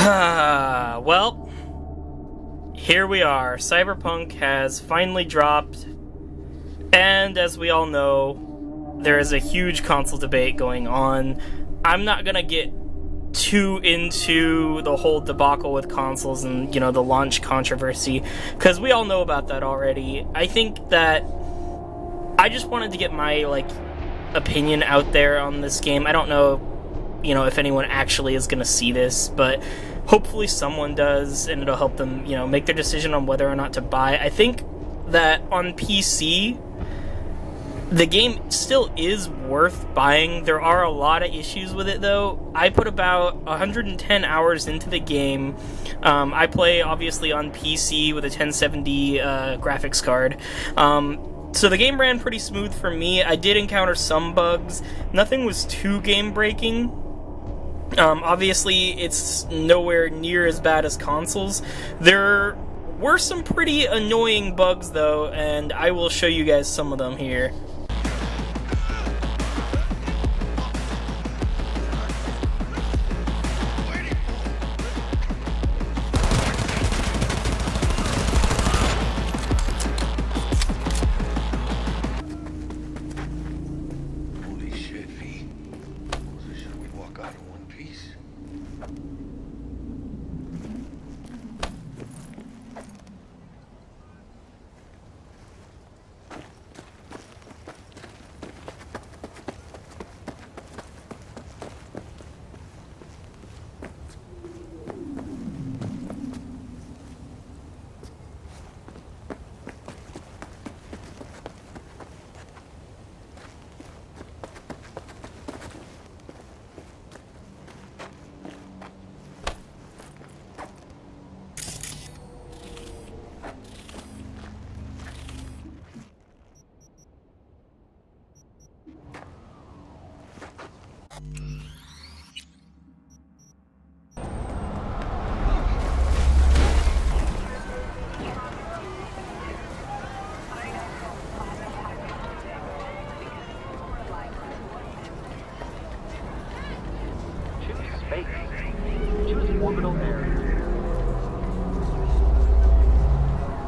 Well, here we are. Cyberpunk has finally dropped, and as we all know, there is a huge console debate going on. I'm not gonna get too into the whole debacle with consoles and, the launch controversy, because we all know about that already. I think that I just wanted to get my, opinion out there on this game. I don't know, if anyone actually is gonna see this, but hopefully someone does, and it'll help them, make their decision on whether or not to buy. I think that on PC, the game still is worth buying. There are a lot of issues with it, though. I put about 110 hours into the game. I play, obviously, on PC with a 1070 graphics card. So the game ran pretty smooth for me. I did encounter some bugs. Nothing was too game-breaking. Obviously, it's nowhere near as bad as consoles. There were some pretty annoying bugs, though, and I will show you guys some of them here.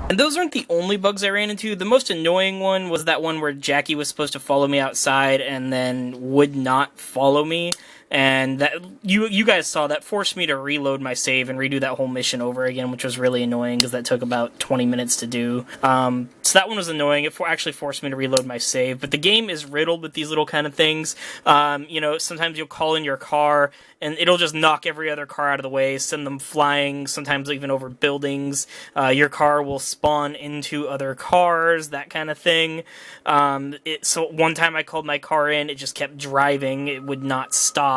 And those aren't the only bugs I ran into. The most annoying one was that one where Jackie was supposed to follow me outside and then would not follow me. And that you guys saw that forced me to reload my save and redo that whole mission over again, which was really annoying because that took about 20 minutes to do. So that one was annoying. It actually forced me to reload my save. But the game is riddled with these little kind of things. Sometimes you'll call in your car and it'll just knock every other car out of the way, send them flying, sometimes even over buildings. Your car will spawn into other cars, that kind of thing. So one time I called my car in, it just kept driving. It would not stop.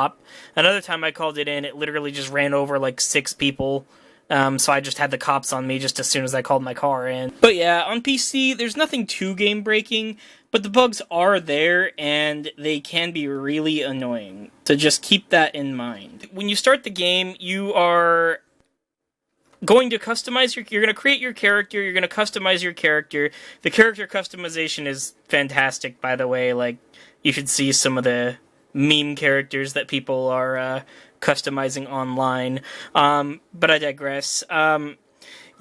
Another time I called it in, it literally just ran over like 6 people. So I just had the cops on me just as soon as I called my car in. But yeah, on PC, there's nothing too game-breaking, but the bugs are there, and they can be really annoying. So just keep that in mind. When you start the game, you are going to customize you're going to create your character, you're going to customize your character. The character customization is fantastic, by the way. You should see some of the meme characters that people are customizing online. But I digress.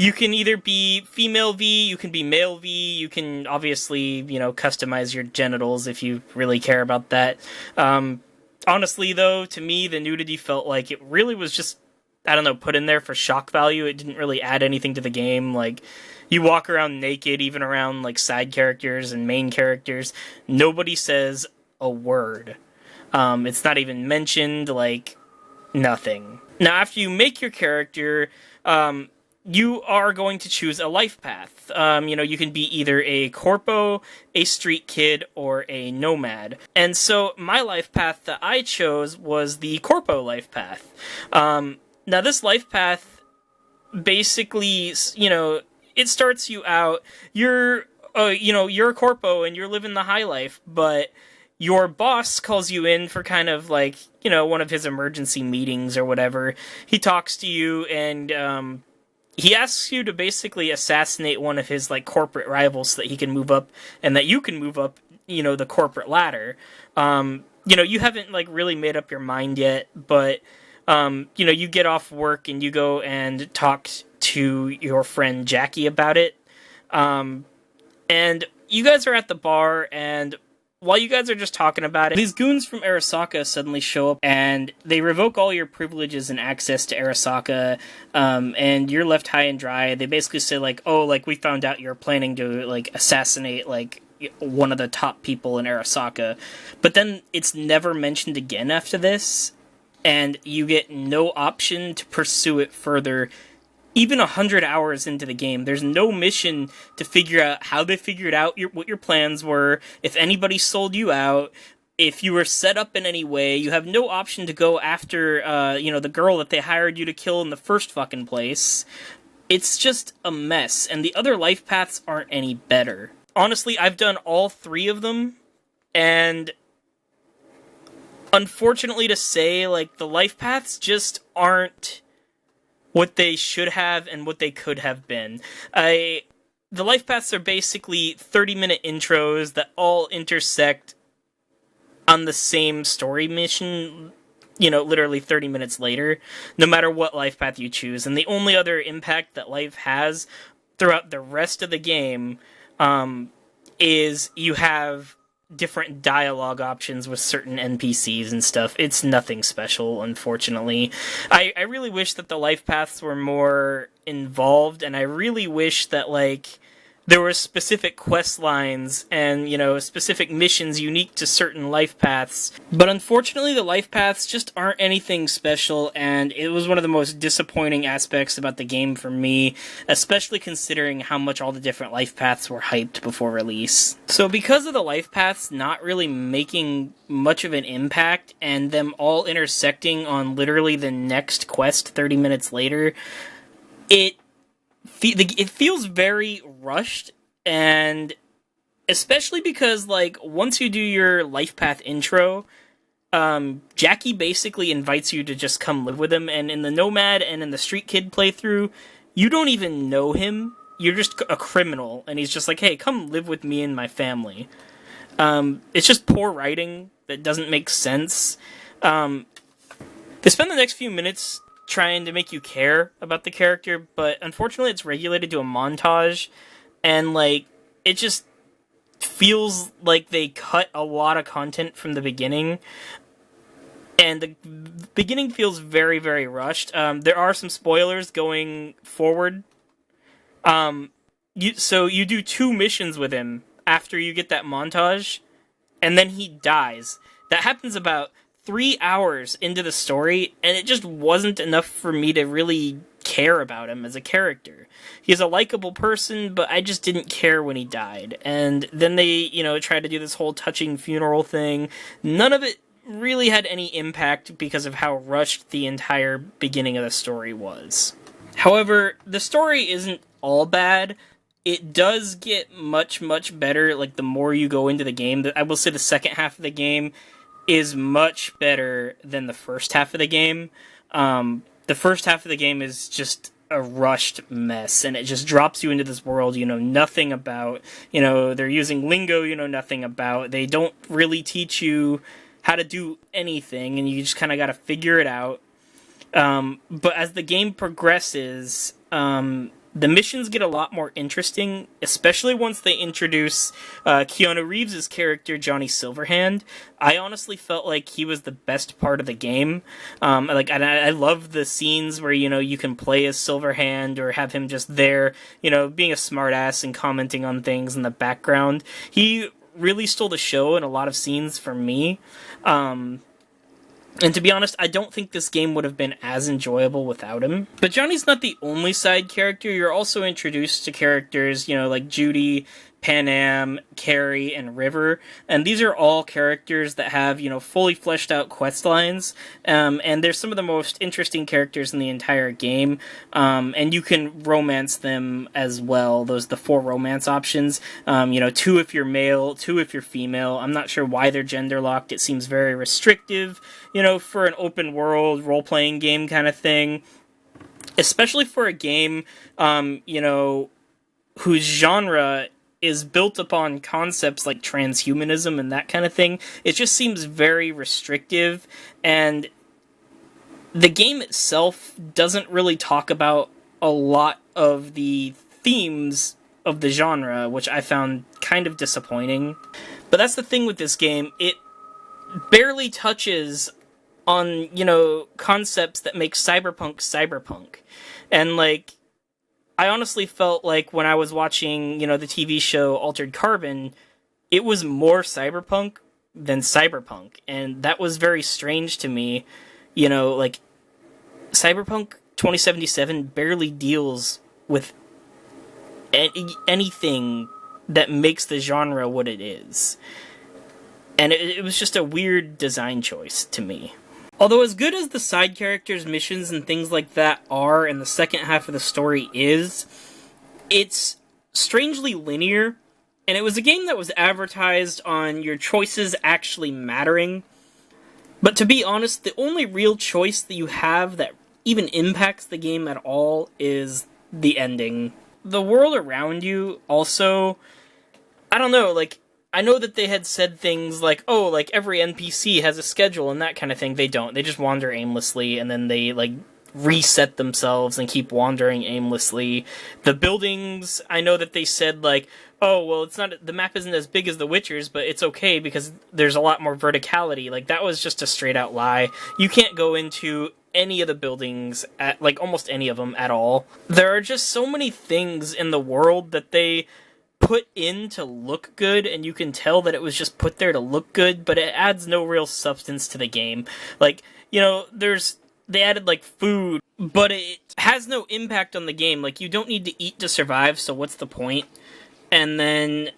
You can either be female V, you can be male V, you can obviously, customize your genitals if you really care about that. Honestly, though, to me, the nudity felt like it really was just, I don't know, put in there for shock value. It didn't really add anything to the game. You walk around naked, even around, side characters and main characters. Nobody says a word. It's not even mentioned, nothing. Now, after you make your character, you are going to choose a life path. You can be either a corpo, a street kid, or a nomad. And so my life path that I chose was the corpo life path. Now, this life path basically, it starts you out. You're a corpo and you're living the high life, but your boss calls you in for kind of one of his emergency meetings or whatever. He talks to you and he asks you to basically assassinate one of his corporate rivals so that he can move up and that you can move up, the corporate ladder. You haven't really made up your mind yet, but you get off work and you go and talk to your friend Jackie about it. And you guys are at the bar, and while you guys are just talking about it, these goons from Arasaka suddenly show up, and they revoke all your privileges and access to Arasaka, and you're left high and dry. They basically say, like, oh, like, we found out you're planning to, like, assassinate, like, one of the top people in Arasaka. But then it's never mentioned again after this, and you get no option to pursue it further. Even 100 hours into the game, there's no mission to figure out how they figured out what your plans were, if anybody sold you out, if you were set up in any way. You have no option to go after, the girl that they hired you to kill in the first fucking place. It's just a mess, and the other life paths aren't any better. Honestly, I've done all 3 of them, and unfortunately to say, like, the life paths just aren't what they should have and what they could have been. The life paths are basically 30-minute intros that all intersect on the same story mission, literally 30 minutes later, no matter what life path you choose. And the only other impact that life has throughout the rest of the game is you have different dialogue options with certain NPCs and stuff. It's nothing special, unfortunately. I really wish that the life paths were more involved, and I really wish that, like, there were specific quest lines and, specific missions unique to certain life paths. But unfortunately, the life paths just aren't anything special, and it was one of the most disappointing aspects about the game for me, especially considering how much all the different life paths were hyped before release. So because of the life paths not really making much of an impact, and them all intersecting on literally the next quest 30 minutes later, it feels very rushed, and especially because, like, once you do your life path intro, Jackie basically invites you to just come live with him, and in the Nomad and in the Street Kid playthrough, you don't even know him. You're just a criminal, and he's just like, hey, come live with me and my family. It's just poor writing that doesn't make sense. They spend the next few minutes trying to make you care about the character, but unfortunately it's regulated to a montage, and, like, it just feels like they cut a lot of content from the beginning, and the beginning feels very, very rushed. There are some spoilers going forward. So you do 2 missions with him after you get that montage, and then he dies. That happens about 3 hours into the story, and it just wasn't enough for me to really care about him as a character. He's a likable person, but I just didn't care when he died. And then they, tried to do this whole touching funeral thing. None of it really had any impact because of how rushed the entire beginning of the story was. However, the story isn't all bad. It does get much, much better, like, the more you go into the game. I will say the second half of the game is much better than the first half of the game. The first half of the game is just a rushed mess, and it just drops you into this world you know nothing about. They're using lingo you know nothing about. They don't really teach you how to do anything, and you just kind of got to figure it out. But as the game progresses, the missions get a lot more interesting, especially once they introduce Keanu Reeves' character, Johnny Silverhand. I honestly felt like he was the best part of the game. And I love the scenes where, you can play as Silverhand or have him just there, being a smartass and commenting on things in the background. He really stole the show in a lot of scenes for me. And to be honest, I don't think this game would have been as enjoyable without him. But Johnny's not the only side character. You're also introduced to characters, like Judy, Panam, Carrie, and River. And these are all characters that have, fully fleshed out quest lines. And they're some of the most interesting characters in the entire game. And you can romance them as well. Those the 4 romance options. 2 if you're male, 2 if you're female. I'm not sure why they're gender locked. It seems very restrictive, for an open world role-playing game kind of thing. Especially for a game, whose genre is built upon concepts like transhumanism and that kind of thing. It just seems very restrictive, and the game itself doesn't really talk about a lot of the themes of the genre, which I found kind of disappointing. But that's the thing with this game, it barely touches on, concepts that make cyberpunk. And, I honestly felt like when I was watching, the TV show Altered Carbon, it was more cyberpunk than cyberpunk. And that was very strange to me. Cyberpunk 2077 barely deals with anything that makes the genre what it is. And it was just a weird design choice to me. Although as good as the side characters' missions and things like that are, and the second half of the story is, it's strangely linear, and it was a game that was advertised on your choices actually mattering. But to be honest, the only real choice that you have that even impacts the game at all is the ending. The world around you also, I don't know, I know that they had said things like, oh, every NPC has a schedule and that kind of thing. They don't. They just wander aimlessly, and then they, reset themselves and keep wandering aimlessly. The buildings, I know that they said, oh, well, it's not, the map isn't as big as The Witcher's, but it's okay because there's a lot more verticality. That was just a straight-out lie. You can't go into any of the buildings, at almost any of them at all. There are just so many things in the world that they put in to look good, and you can tell that it was just put there to look good, but it adds no real substance to the game. They added, food, but it has no impact on the game. You don't need to eat to survive, so what's the point? And then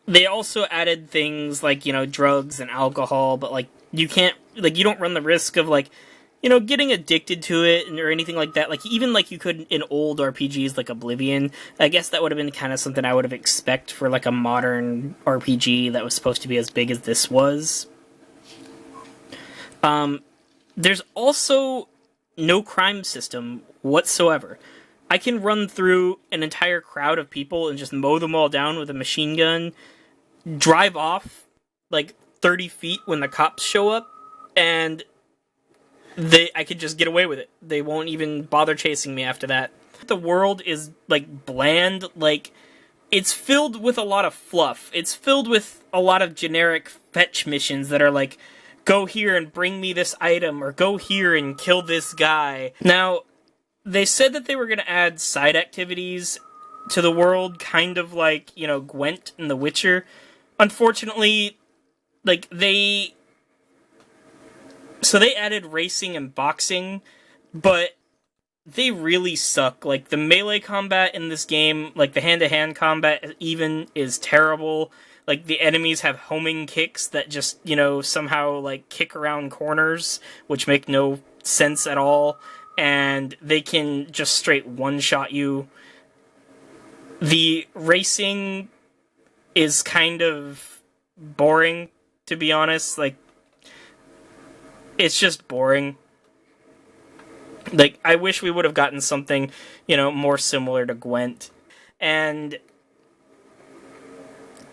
they also added things drugs and alcohol, but, you can't, you don't run the risk of, getting addicted to it or anything like that. Even you could in old RPGs like Oblivion. I guess that would have been kind of something I would have expect for a modern RPG that was supposed to be as big as this was. There's also no crime system whatsoever. I can run through an entire crowd of people and just mow them all down with a machine gun, drive off 30 feet when the cops show up, and I could just get away with it. They won't even bother chasing me after that. The world is, bland. It's filled with a lot of fluff. It's filled with a lot of generic fetch missions that are go here and bring me this item, or go here and kill this guy. Now, they said that they were going to add side activities to the world, kind of Gwent in The Witcher. Unfortunately, they added racing and boxing, but they really suck. The melee combat in this game, the hand-to-hand combat even, is terrible. The enemies have homing kicks that just, somehow, kick around corners, which make no sense at all, and they can just straight one-shot you. The racing is kind of boring, to be honest. It's just boring. I wish we would have gotten something, more similar to Gwent. And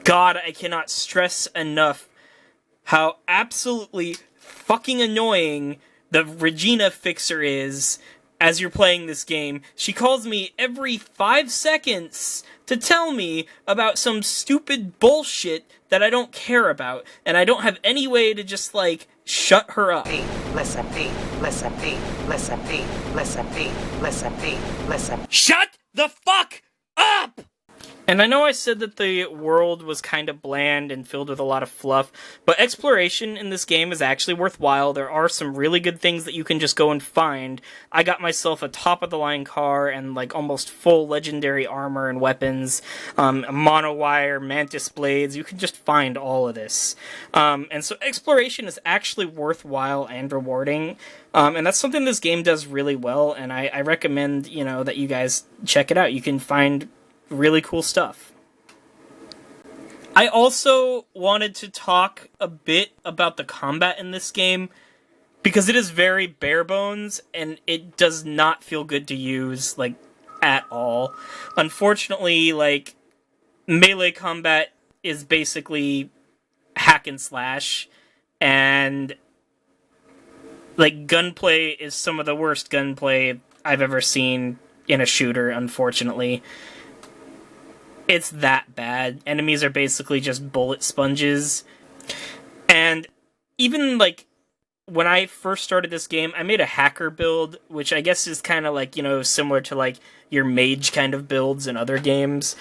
God, I cannot stress enough how absolutely fucking annoying the Regina fixer is as you're playing this game. She calls me every 5 seconds to tell me about some stupid bullshit that I don't care about, and I don't have any way to just, shut her up. Shut the fuck up! And I know I said that the world was kind of bland and filled with a lot of fluff, but exploration in this game is actually worthwhile. There are some really good things that you can just go and find. I got myself a top-of-the-line car and, almost full legendary armor and weapons, monowire, mantis blades. You can just find all of this. And so exploration is actually worthwhile and rewarding, and that's something this game does really well, and I recommend, that you guys check it out. You can find really cool stuff. I also wanted to talk a bit about the combat in this game, because it is very bare bones, and it does not feel good to use, at all. Unfortunately, melee combat is basically hack and slash, and Like, gunplay is some of the worst gunplay I've ever seen in a shooter, unfortunately. It's that bad. Enemies are basically just bullet sponges. And even, like, when I first started this game, I made a hacker build, which I guess is kind of like, similar to, like, your mage kind of builds in other games.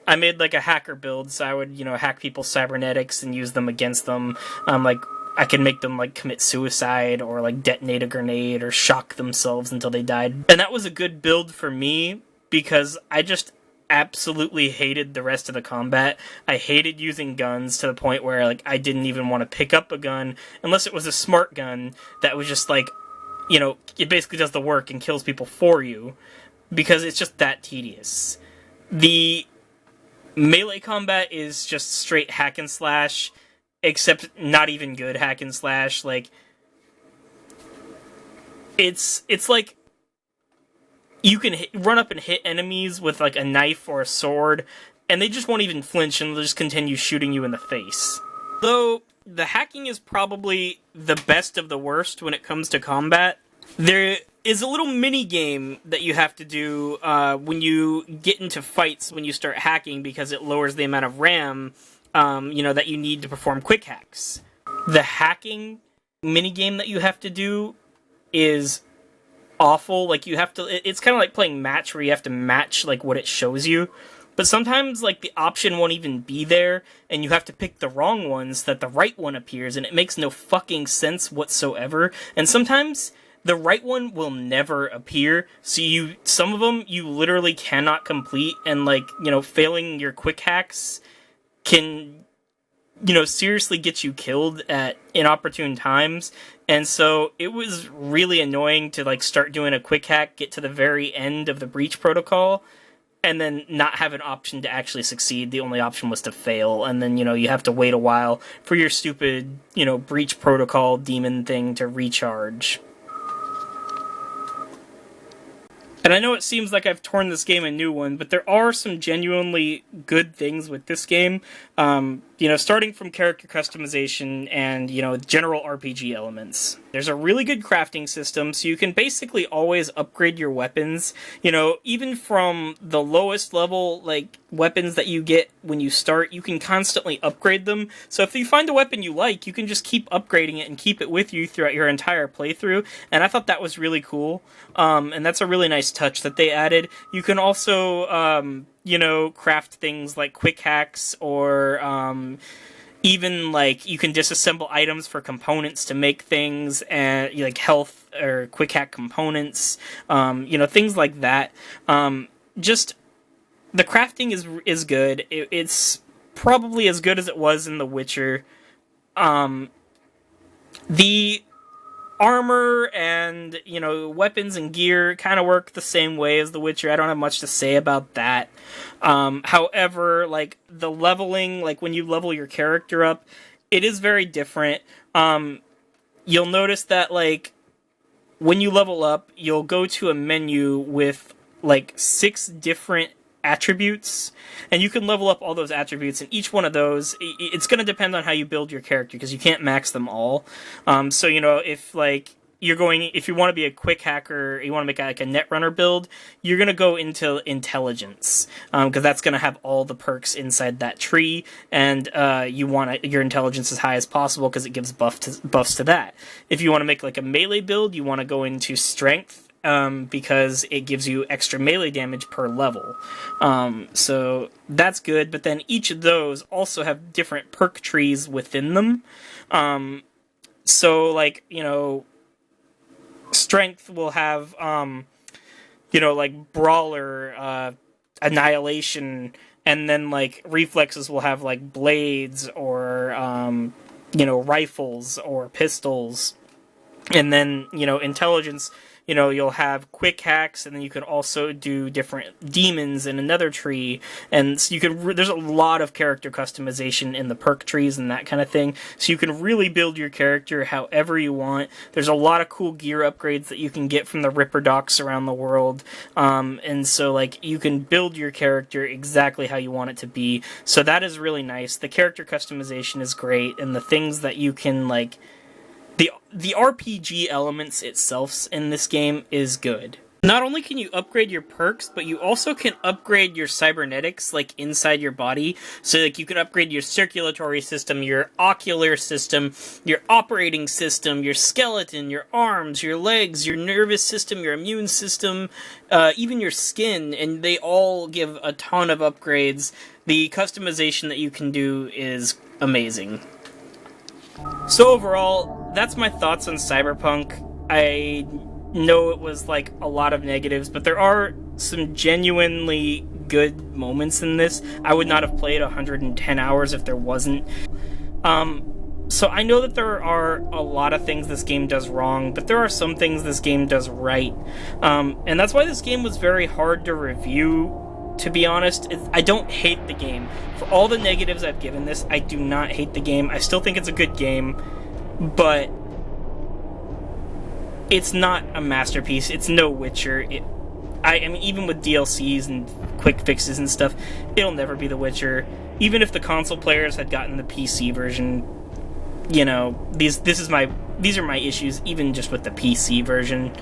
I made, like, a hacker build, so I would, hack people's cybernetics and use them against them. Like, I could make them, like, commit suicide or, like, detonate a grenade or shock themselves until they died. And that was a good build for me because I just absolutely hated the rest of the combat. I hated using guns to the point where, like, I didn't even want to pick up a gun unless it was a smart gun that was just, like, it basically does the work and kills people for you because it's just that tedious. The melee combat is just straight hack and slash, except not even good hack and slash. Like, it's like you can run up and hit enemies with, like, a knife or a sword, and they just won't even flinch and they'll just continue shooting you in the face. Though the hacking is probably the best of the worst when it comes to combat. There is a little mini game that you have to do when you get into fights when you start hacking because it lowers the amount of RAM that you need to perform quick hacks. The hacking mini game that you have to do is awful. Like, you have to, it's kind of like playing match where you have to match, like, what it shows you. But sometimes, like, the option won't even be there, and you have to pick the wrong ones so that the right one appears, and it makes no fucking sense whatsoever. And sometimes the right one will never appear, so some of them you literally cannot complete, and, like, failing your quick hacks can, seriously get you killed at inopportune times. And so it was really annoying to, like, start doing a quick hack, get to the very end of the breach protocol, and then not have an option to actually succeed. The only option was to fail, and then, you have to wait a while for your stupid, breach protocol demon thing to recharge. And I know it seems like I've torn this game a new one, but there are some genuinely good things with this game. Starting from character customization and, general RPG elements. There's a really good crafting system, so you can basically always upgrade your weapons. Even from the lowest level, like, weapons that you get when you start, you can constantly upgrade them. So if you find a weapon you like, you can just keep upgrading it and keep it with you throughout your entire playthrough. And I thought that was really cool. And that's a really nice touch that they added. You can also, craft things like quick hacks or, even, like, you can disassemble items for components to make things, and, like, health or quick hack components, things like that. Just, the crafting is good. It's probably as good as it was in The Witcher. The armor and, weapons and gear kind of work the same way as The Witcher. I don't have much to say about that. However, like, the leveling, like, when you level your character up, it is very different. You'll notice that, like, when you level up, you'll go to a menu with, like, 6 different attributes, and you can level up all those attributes, and each one of those, it's going to depend on how you build your character, because you can't max them all. So, if, like, if you want to be a quick hacker, you want to make like a netrunner build, you're going to go into intelligence, because that's going to have all the perks inside that tree, and you want your intelligence as high as possible because it gives buffs to that. If you want to make like a melee build, you want to go into strength, because it gives you extra melee damage per level. So that's good, but then each of those also have different perk trees within them. So, like, strength will have, like, brawler, annihilation, and then, like, reflexes will have, like, blades, or, rifles, or pistols. And then, intelligence, you'll have quick hacks, and then you could also do different demons in another tree, and so there's a lot of character customization in the perk trees and that kind of thing, so you can really build your character however you want. There's a lot of cool gear upgrades that you can get from the Ripper docks around the world, and so, like, you can build your character exactly how you want it to be, so that is really nice. The character customization is great, and the things that you can, like, The RPG elements itself in this game is good. Not only can you upgrade your perks, but you also can upgrade your cybernetics, like, inside your body. So, like, you can upgrade your circulatory system, your ocular system, your operating system, your skeleton, your arms, your legs, your nervous system, your immune system, even your skin, and they all give a ton of upgrades. The customization that you can do is amazing. So overall, that's my thoughts on Cyberpunk. I know it was, like, a lot of negatives, but there are some genuinely good moments in this. I would not have played 110 hours if there wasn't. So I know that there are a lot of things this game does wrong, but there are some things this game does right. And that's why this game was very hard to review, to be honest. I don't hate the game. For all the negatives I've given this, I do not hate the game. I still think it's a good game, but it's not a masterpiece. It's no Witcher. I mean, even with DLCs and quick fixes and stuff, it'll never be The Witcher. Even if the console players had gotten the PC version, you know, these are my issues, even just with the PC version.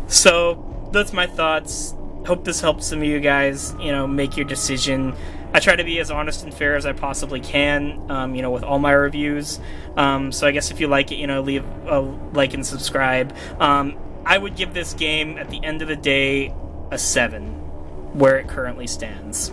So that's my thoughts. Hope this helps some of you guys, you know, make your decision. I try to be as honest and fair as I possibly can, you know, with all my reviews. So I guess if you like it, you know, leave a like and subscribe. I would give this game, at the end of the day, a 7, where it currently stands.